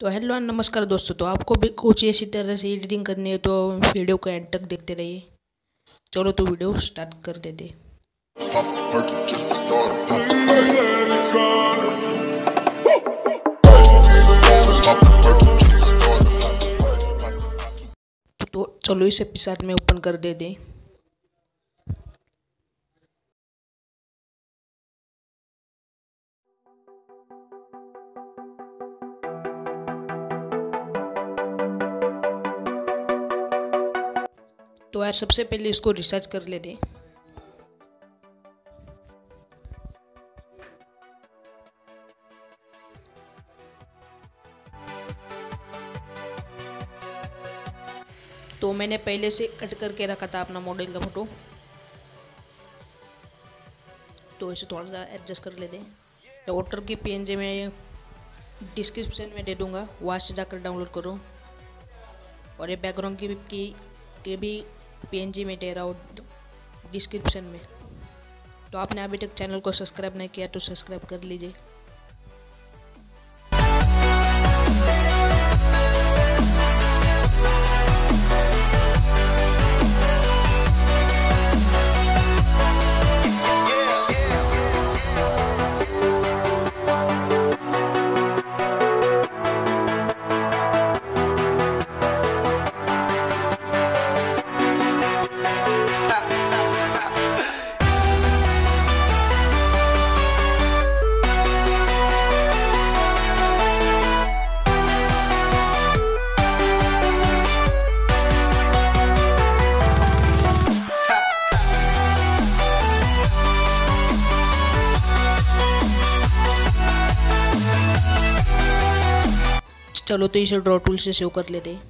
तो hello and नमस्कार दोस्तों। तो आपको भी कुछ इसी तरह से एडिटिंग करनी है तो वीडियो को एंड तक देखते रहिए। चलो तो वीडियो स्टार्ट कर देते। तो चलो इसे पिक्सार्ट में ओपन कर देते। तो यार सबसे पहले इसको रिसर्च कर लेते। तो मैंने पहले से कट करके रखा था अपना मॉडल का फोटो, तो इसे थोड़ा सा एडजस्ट कर लेते हैं। तो ऑटर की पीएनजी में डिस्क्रिप्शन में दे दूंगा, वहाँ से जाकर डाउनलोड करो। और ये बैकग्राउंड की भी पीएनजी में दे रहा हूँ डिस्क्रिप्शन में। तो आपने अभी तक चैनल को सब्सक्राइब नहीं किया तो सब्सक्राइब कर लीजिए। चलो तो इसे ड्रॉ टूल से सेव कर लेते हैं।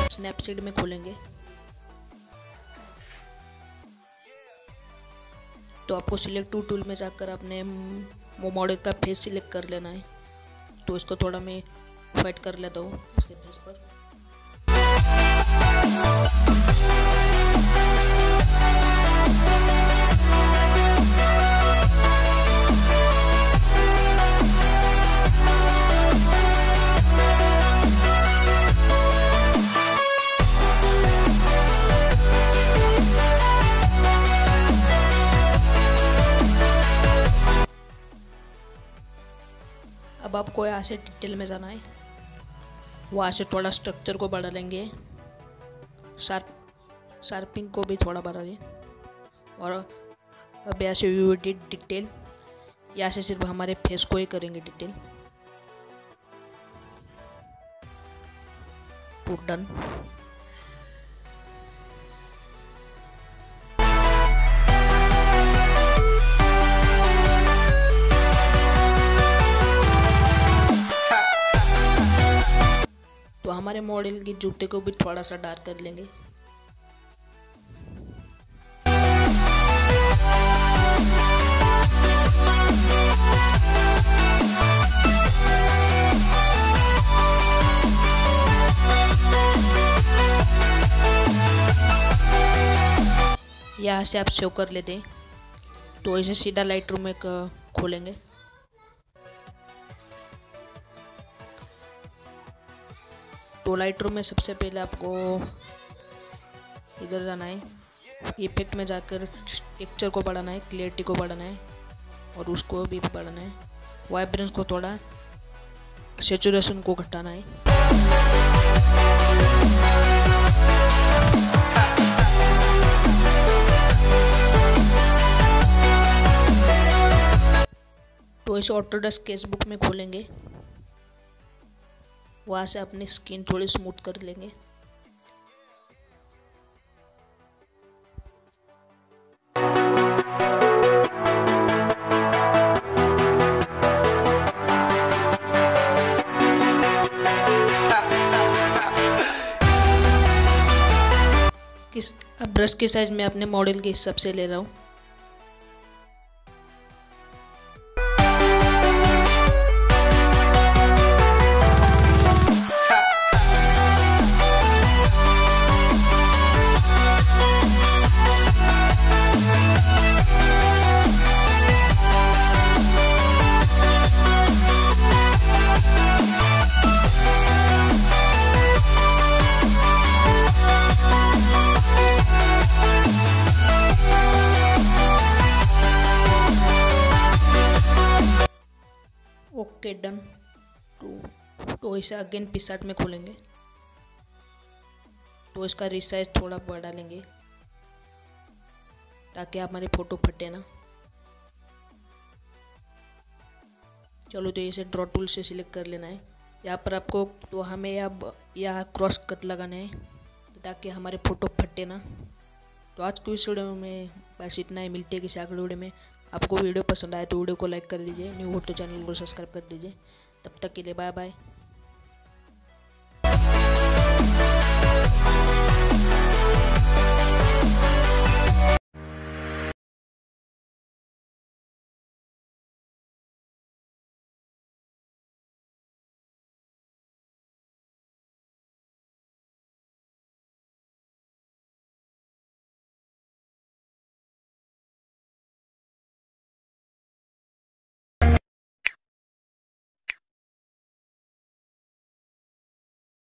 स्नैपसीड में खोलेंगे तो आपको सिलेक्ट टूल में जाकर अपने मॉडल का फेस सिलेक्ट कर लेना है। तो इसको थोड़ा मैं फाइट कर लेता हूँ इसके फेस पर। अब आपको यहाँ से डिटेल में जाना है, वहाँ से थोड़ा स्ट्रक्चर को बढ़ा लेंगे, शार्पिंग को भी थोड़ा बढ़ा लें। और अब यहाँ से व्यू एडिट डिटेल, यहाँ से सिर्फ हमारे फेस को ही करेंगे डिटेल। तो डन। तो हमारे मॉडल के जूते को भी थोड़ा सा डार्क कर लेंगे। यहाँ से आप सेव कर लेते हैं। तो इसे सीधा लाइट रूम में खोलेंगे। तो लाइट रूम में सबसे पहले आपको इधर जाना है, इफेक्ट में जाकर टेक्सचर को बढ़ाना है, क्लियरिटी को बढ़ाना है और उसको भी बढ़ाना है। वाइब्रेंस को थोड़ा, सैचुरेशन को घटाना है। तो इसे ऑटोडेस्क स्केचबुक में खोलेंगे, वहाँ से अपनी स्किन थोड़ी स्मूथ कर लेंगे। अब ब्रश के साइज में अपने मॉडल के हिसाब से ले रहा हूँ। डन। तो इसे अगेन पिक्सआर्ट में खोलेंगे, तो इसका रिसाइज थोड़ा बढ़ा लेंगे ताकि हमारी फ़ोटो फटे ना। चलो तो इसे ड्रॉ टूल से सिलेक्ट कर लेना है। यहाँ पर आपको तो हमें यहाँ क्रॉस कट लगाना है ताकि हमारे फ़ोटो फटे ना। तो आज की इस वीडियो में बस इतना ही। मिलते हैं किसी अगले वीडियो में। आपको वीडियो पसंद आए तो वीडियो को लाइक कर दीजिए, न्यू हो तो चैनल को सब्सक्राइब कर दीजिए। तब तक के लिए बाय बाय।